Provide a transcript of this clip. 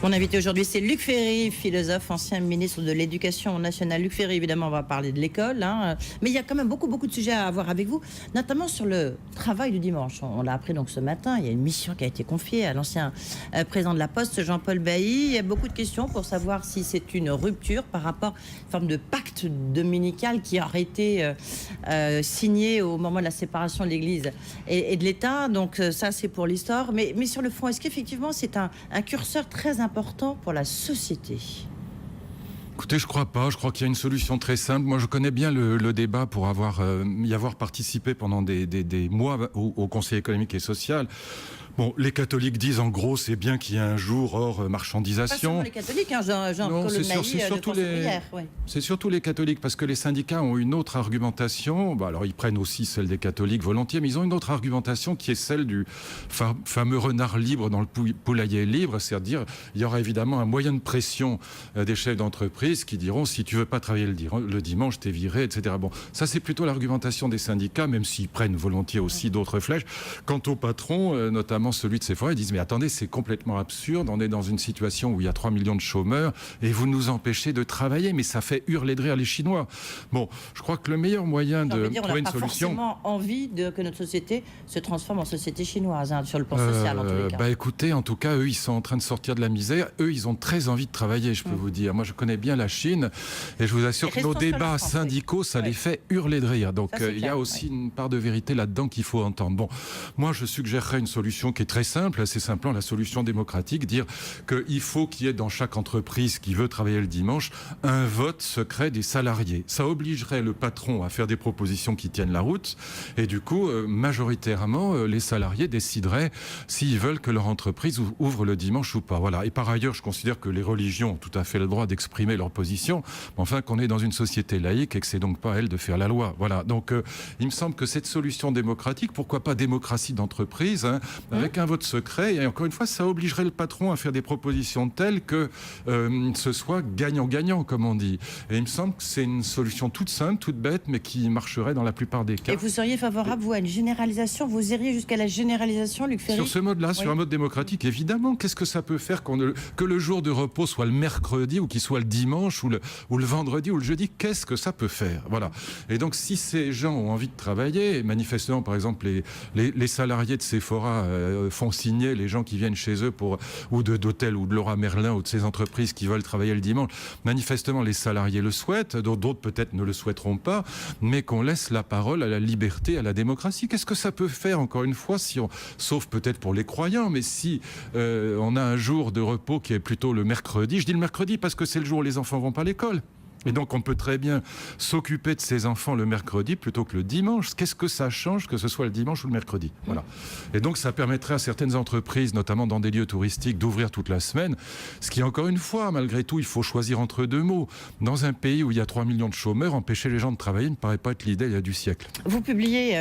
Mon invité aujourd'hui, c'est Luc Ferry, philosophe, ancien ministre de l'Éducation nationale. Luc Ferry, évidemment, on va parler de l'école, mais il y a quand même beaucoup de sujets à avoir avec vous, notamment sur le travail du dimanche. On l'a appris donc ce matin, il y a une mission qui a été confiée à l'ancien président de la Poste, Jean-Paul Bailly. Il y a beaucoup de questions pour savoir si c'est une rupture par rapport à une forme de pacte dominical qui aurait été signé au moment de la séparation de l'Église et de l'État. Donc ça, c'est pour l'histoire. Mais sur le fond, est-ce qu'effectivement, c'est un curseur très important pour la société? Écoutez, je crois pas. Je crois qu'il y a une solution très simple. Moi, je connais bien le débat pour y avoir participé pendant des mois au Conseil économique et social. Bon, les catholiques disent en gros, c'est bien qu'il y ait un jour hors marchandisation. Pas seulement les catholiques, Jean Colombailly, c'est surtout les catholiques, parce que les syndicats ont une autre argumentation. Bah, alors, ils prennent aussi celle des catholiques volontiers, mais ils ont une autre argumentation qui est celle du fameux renard libre dans le poulailler libre. C'est-à-dire, il y aura évidemment un moyen de pression des chefs d'entreprise qui diront, si tu veux pas travailler le dimanche, t'es viré, etc. Bon, ça, c'est plutôt l'argumentation des syndicats, même s'ils prennent volontiers aussi d'autres flèches. Quant aux patrons, notamment celui de Sephora, ils disent mais attendez, c'est complètement absurde, on est dans une situation où il y a 3 millions de chômeurs et vous nous empêchez de travailler, mais ça fait hurler de rire les Chinois. Bon, je crois que le meilleur moyen de trouver une solution... On n'a pas forcément envie que notre société se transforme en société chinoise, sur le plan social en tous les cas. Bah écoutez, en tout cas, eux, ils sont en train de sortir de la misère. Eux, ils ont très envie de travailler, je peux vous dire. Moi, je connais bien la Chine et je vous assure que nos débats syndicaux, ça les fait hurler de rire. Donc, il y a aussi une part de vérité là-dedans qu'il faut entendre. Bon, moi, je suggérerais une solution qui est très simple, c'est simplement la solution démocratique, dire qu'il faut qu'il y ait dans chaque entreprise qui veut travailler le dimanche un vote secret des salariés. Ça obligerait le patron à faire des propositions qui tiennent la route et du coup, majoritairement, les salariés décideraient s'ils veulent que leur entreprise ouvre le dimanche ou pas. Voilà. Et par ailleurs, je considère que les religions ont tout à fait le droit d'exprimer leur position, mais enfin qu'on est dans une société laïque et que c'est donc pas à elle de faire la loi. Voilà. Donc, il me semble que cette solution démocratique, pourquoi pas démocratie d'entreprise, avec un vote secret, et encore une fois, ça obligerait le patron à faire des propositions telles que ce soit gagnant-gagnant, comme on dit. Et il me semble que c'est une solution toute simple, toute bête, mais qui marcherait dans la plupart des cas. Et vous seriez favorable, vous, à une généralisation? Vous iriez jusqu'à la généralisation, Luc Ferry? Sur ce mode-là, sur un mode démocratique, évidemment. Qu'est-ce que ça peut faire que le jour de repos soit le mercredi, ou qu'il soit le dimanche, ou le vendredi, ou le jeudi? Qu'est-ce que ça peut faire? Voilà. Et donc, si ces gens ont envie de travailler, et manifestement, par exemple, les salariés de Sephora font signer les gens qui viennent chez eux ou d'hôtels ou de Laura Merlin ou de ces entreprises qui veulent travailler le dimanche. Manifestement, les salariés le souhaitent, d'autres peut-être ne le souhaiteront pas, mais qu'on laisse la parole à la liberté, à la démocratie. Qu'est-ce que ça peut faire, encore une fois, sauf peut-être pour les croyants, mais si on a un jour de repos qui est plutôt le mercredi, je dis le mercredi parce que c'est le jour où les enfants vont pas à l'école. Et donc, on peut très bien s'occuper de ses enfants le mercredi plutôt que le dimanche. Qu'est-ce que ça change que ce soit le dimanche ou le mercredi? Voilà. Et donc, ça permettrait à certaines entreprises, notamment dans des lieux touristiques, d'ouvrir toute la semaine. Ce qui, encore une fois, malgré tout, il faut choisir entre deux mots. Dans un pays où il y a 3 millions de chômeurs, empêcher les gens de travailler ne paraît pas être l'idée du siècle. Vous publiez